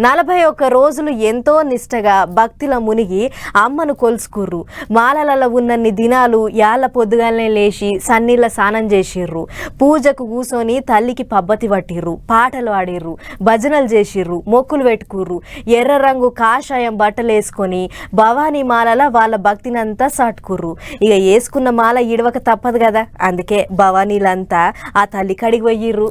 41 రోజులు ఎంతో నిష్టగా భక్తిలో మునిగి అమ్మను కొలుసుకుర్రు. మాలలలో ఉన్నన్ని దినాలు యాళ్ళ పొద్దుగాలనే లేచి సన్నీళ్ళ స్నానం చేసిర్రు. పూజకు కూసోని తల్లికి పబ్బతి పట్టిర్రు, పాటలు ఆడిర్రు, భజనలు చేసిర్రు, మొక్కులు పెట్టుకుర్రు. ఎర్ర రంగు కాషాయం బట్టలు వేసుకొని భవానీ మాలల వాళ్ళ భక్తినంతా సాటుకుర్రు. ఇక వేసుకున్న మాల ఇడవక తప్పదు కదా, అందుకే భవానీలంతా ఆ తల్లి కడిగి పోయిర్రు.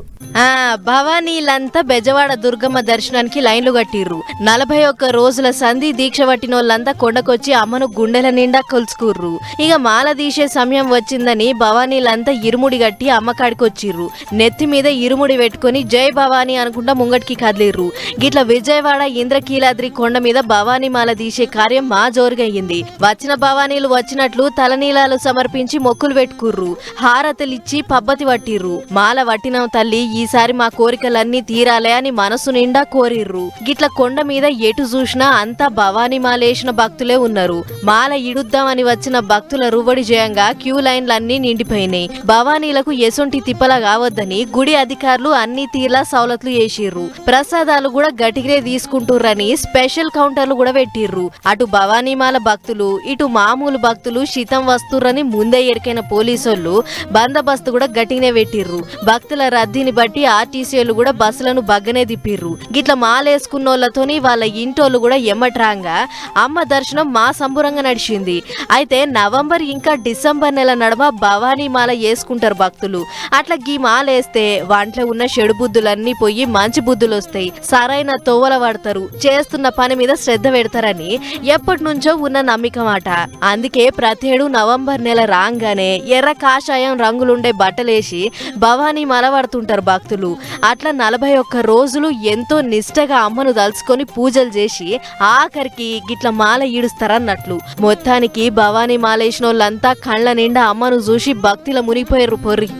భవానీలంతా బెజవాడ దుర్గమ్మ దర్శనానికి లైన్లు కట్టిర్రు. 41 రోజుల సంధి దీక్ష పట్టినోళ్ళంతా కొండకొచ్చి అమ్మను గుండెల నిండా కొలుచుకుర్రు. ఇక మాల తీసే సమయం వచ్చిందని భవానీలంతా ఇరుముడి కట్టి అమ్మకాడికి వచ్చిర్రు. నెత్తి మీద ఇరుముడి పెట్టుకుని జై భవానీ అనుకుంటా ముంగటికి కదిలిర్రు. గిట్ల విజయవాడ ఇంద్రకీలాద్రి కొండ మీద భవానీ మాల తీసే కార్యం మా జోరుగయ్యింది. వచ్చిన భవానీలు వచ్చినట్లు తలనీలాలు సమర్పించి మొక్కులు పెట్టుకుర్రు. హారతలిచ్చి పబ్బతి పట్టిర్రు. మాల వట్టిన తల్లి ఈసారి మా కోరికలన్నీ తీరాలే అని మనసు నిండా కోరిర్రు. గిట్ల కొండ మీద ఎటు చూసినా అంతా భవానీ మాలేసిన భక్తులే ఉన్నారు. మాల ఇడుద్దామని వచ్చిన భక్తుల రువ్వడి జయంగా క్యూ లైన్లన్నీ నిండిపోయినాయి. భవానీలకు ఎసొంటి తిప్పల కావద్దని గుడి అధికారులు అన్ని తీర్లా సౌలతులు చేసిర్రు. ప్రసాదాలు కూడా గట్టిగే తీసుకుంటుర్రని స్పెషల్ కౌంటర్లు కూడా పెట్టిర్రు. అటు భవానీమాల భక్తులు ఇటు మామూలు భక్తులు శితం వస్తుర్రని ముందే ఎరికైన పోలీసోళ్ళు బందోబస్తు కూడా గట్టినే పెట్టిర్రు. భక్తుల రద్దీని బట్టి ఆర్టీసీలు కూడా బస్సులను బగ్గనే తిప్పిర్రు. గిట్ల మాలేసుకున్నోళ్లతోని వాళ్ళ ఇంటోళ్ళు కూడా ఎమ్మట్రాంగా అమ్మ దర్శనం మా సంబురంగా నడిచింది. అయితే నవంబర్ ఇంకా డిసెంబర్ నెల నడమ భవానీ మాల వేసుకుంటారు భక్తులు. అట్లా గీ మాలేస్తే వాంట్లో ఉన్న చెడు బుద్ధులన్నీ పోయి మంచి బుద్ధులు వస్తాయి, సరైన తోవల పడతారు, చేస్తున్న పని మీద శ్రద్ధ పెడతారని ఎప్పటి నుంచో ఉన్న నమ్మకమాట. అందుకే ప్రతేడు నవంబర్ నెల రాగానే ఎర్ర కాషాయం రంగులుండే బట్టలేసి భవానీ మాల పడుతుంటారు భక్తులు. అట్లా 41 రోజులు ఎంతో నిష్టగా అమ్మను దలుచుకొని పూజలు చేసి ఆఖరికి గిట్ల మాల ఈడుస్తారన్నట్లు. మొత్తానికి భవానీ మాలేసిన వాళ్ళంతా కళ్ళ నిండా అమ్మను చూసి భక్తిలో మునిగిపోయారు పొర్రి.